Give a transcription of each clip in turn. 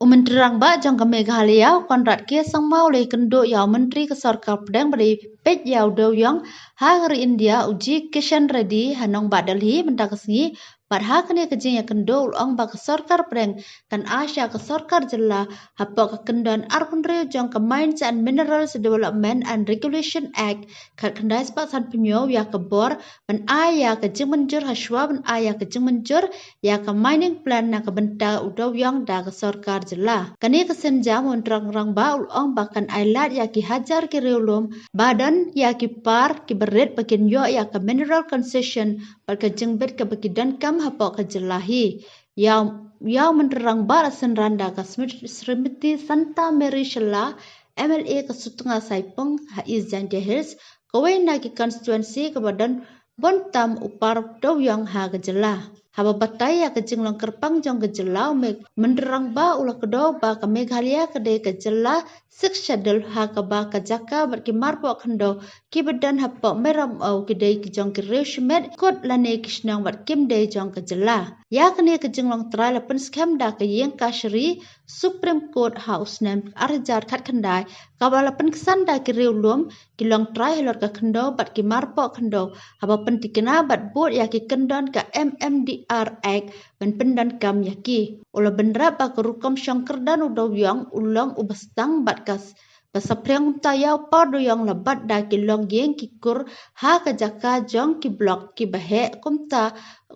Umenterang ba jang ke Meghalaya konrad ke sang mau le kendo yaw menteri ke Sarkar Pedang beri pej yaw do yang hari India uji Kishan Reddy hanong badalhi mentakasngi padha kene kejing ya kendo ulong ba ke Sarkar Pedang kan Asia ke Sarkar Jilla hapok ke kendon arpun reo jang ke Mines and Minerals Development and Regulation Act kat kendai sepak san penyo ya ke bor ban aya ke jing menjur haswa ban aya ke jing menjur ya ke mining plan na ke benta udaw yang da ke Sarkar Jilla kani kesen jam untuk rang ba ulong bahkan ailat ya ki hajar ki reulum badan ya ki par ki berit bakin yo ya ke mineral concession bar ke jengbet ke bakidan kam hapok ke jelahi yaw menerang ba rasen randa ke Srimati Santa Mary Shella MLA ke Sutengah Saipeng Haiz Jantia Hills kawai na ki constituency ke badan bontam upar daw yang ha ke jelah haba batai ya ke jinglang kerpang jong ke jelah menderang ba ulah kedo ba ke Meghalaya kedai ke jelah sik schedule ha ke ba ke jaka berki marpo kendo ki badan hapok meram au kedai ke jong ke reshmet kot lane kishnang bat kim dei jong ke jelah ya kene ke jinglang trai lapen scam da ke yeng kashri Supreme Court House nem arjar khat khandai kabalapan kesan da ki reulum ki long trai helor ke kendo bat ki marpo kendo haba pentikena bat bot ya ki kendon ka MMDR Act ben pendan kam yaki ola bendra ba ke rukom syangkerdan udaw yang ulang ubastang bat kas pasapriang tayau pardo yang lebat da ki long yeng ki kur ha ka jaka jong ki blok ki bahe kumta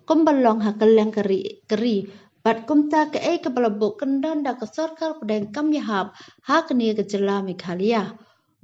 kumbalong ha keleng keri bat kumta ke ke balabuk kendan da ke Sarkar Pedang kam yahap ha kini ke Jela Meghalaya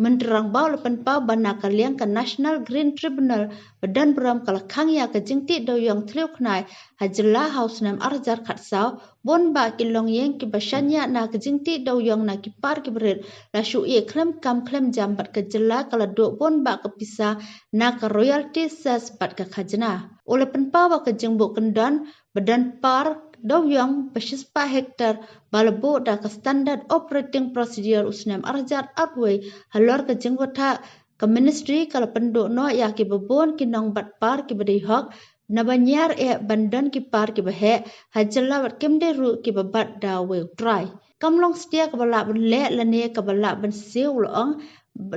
menterang bau lepan pau bana kaliang ke National Green Tribunal badan beram kalakang ya ke jingti do yang tliu knai hajela house nam arjar khatsau bon ba kilong yeng ki basanya na ke jingti do yang na ki par ki berit la shu ye klem kam klem jam bat ke jela kala do bon ba ke pisa na ke royalty ses bat ke khajna ole pen pau ba ke jingbu kendan badan par daw yang pasispa hektar balabo da ke standard operating procedure usnam arjar arway halor ke jenggota ke ministry kala penduk no ya ki bebon ki nong bat par ki bedi hok na banyar bandan ki par ki bahe hajalla wat kemde ru ki babat da we try kamlong setia ke balak benle lane ke balak ben siu long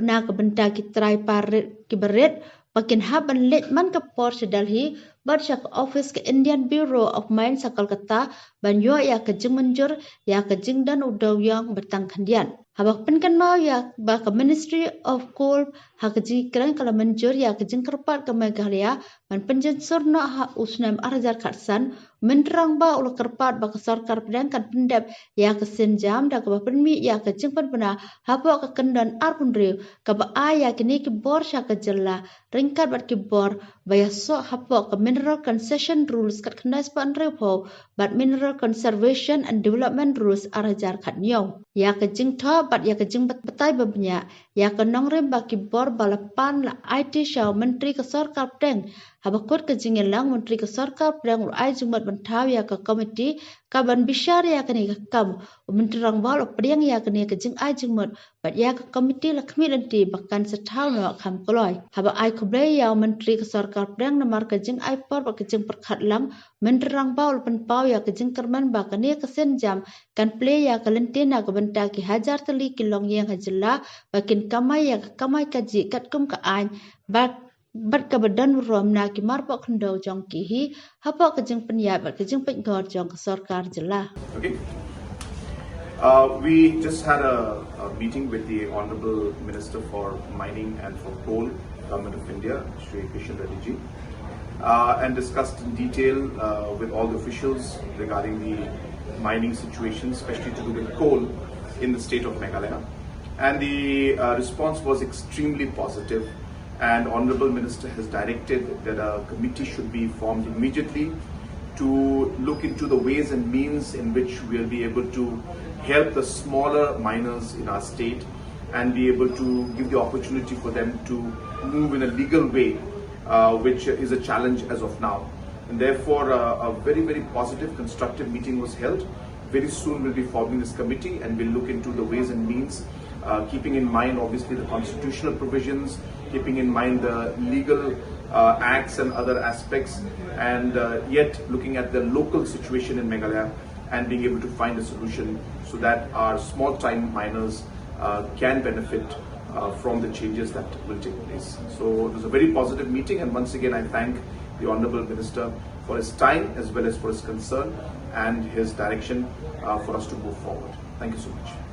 na ke benta ki try par ki berit pakin haban let man ke port sedalhi Barshak Office ke Indian Bureau of Mines sakal kata banyo ya ke jing menjur ya ke jing dan udaw yang bertang kandian. Habak penkan mau ya ba ke Ministry of Coal ha ke jing kerang kala menjur ya ke jing kerpat ke Meghalaya ban penjen surna ha usnam arjar katsan menterang ba ulah kerpat ba ke Sarkar Pedang kan pendap ya ke senjam da ke ba penmi ya ke jing penbena habo ke kendan arpun riu ke ba aya kini ke bor sya ke jela ringkat bat ki bor baya so habo ke Mineral Concession Rules kat kena sepan repo bat Mineral Conservation and Development Rules arajar kat nyong ya ke jing tho bat ya ke jing betai babnya ya ke nong rem baki bor balapan la IT Shaw Menteri ke Sarkar Pedang habakut ke jing elang Menteri ke Sarkar Pedang ai jumat bentau ya ke komiti kaban bisyar ya ke ni ke kam menterang bal pedang ya ke ni ke jing ai jumat bat ya ke komiti la kemi nanti bahkan setahun no kam koloi haba ai kublai ya Menteri ke Sarkar Pedang namar ke jing ai por ba ke jing perkhat lang menterang bal pen pau ya ke jing kerman ba ke ni ke sen jam kan play ya ke lentina ke benta ki hajar teli ki long yang hajela bakin kamai ya kamai kaji kat kum ka an bat ke badan rom na ki marpo kendo jong ki hi hapo ke jing penyat bat ke jing pengor jong ke Sarkar Jela. Okay. We just had a meeting with the Honorable Minister for Mining and for Coal, Government of India, Shri Kishan Reddy ji, and discussed in detail with all the officials regarding the mining situation, especially to do with coal in the state of Meghalaya. And the response was extremely positive. And Honorable Minister has directed that a committee should be formed immediately to look into the ways and means in which we'll be able to help the smaller miners in our state and be able to give the opportunity for them to move in a legal way, which is a challenge as of now. And therefore, a very, very positive, constructive meeting was held. Very soon we'll be forming this committee and we'll look into the ways and means, keeping in mind obviously the constitutional provisions, keeping in mind the legal acts and other aspects, and yet looking at the local situation in Meghalaya and being able to find a solution so that our small time miners can benefit from the changes that will take place. So it was a very positive meeting, and once again I thank the Honourable Minister for his time as well as for his concern and his direction for us to move forward. Thank you so much.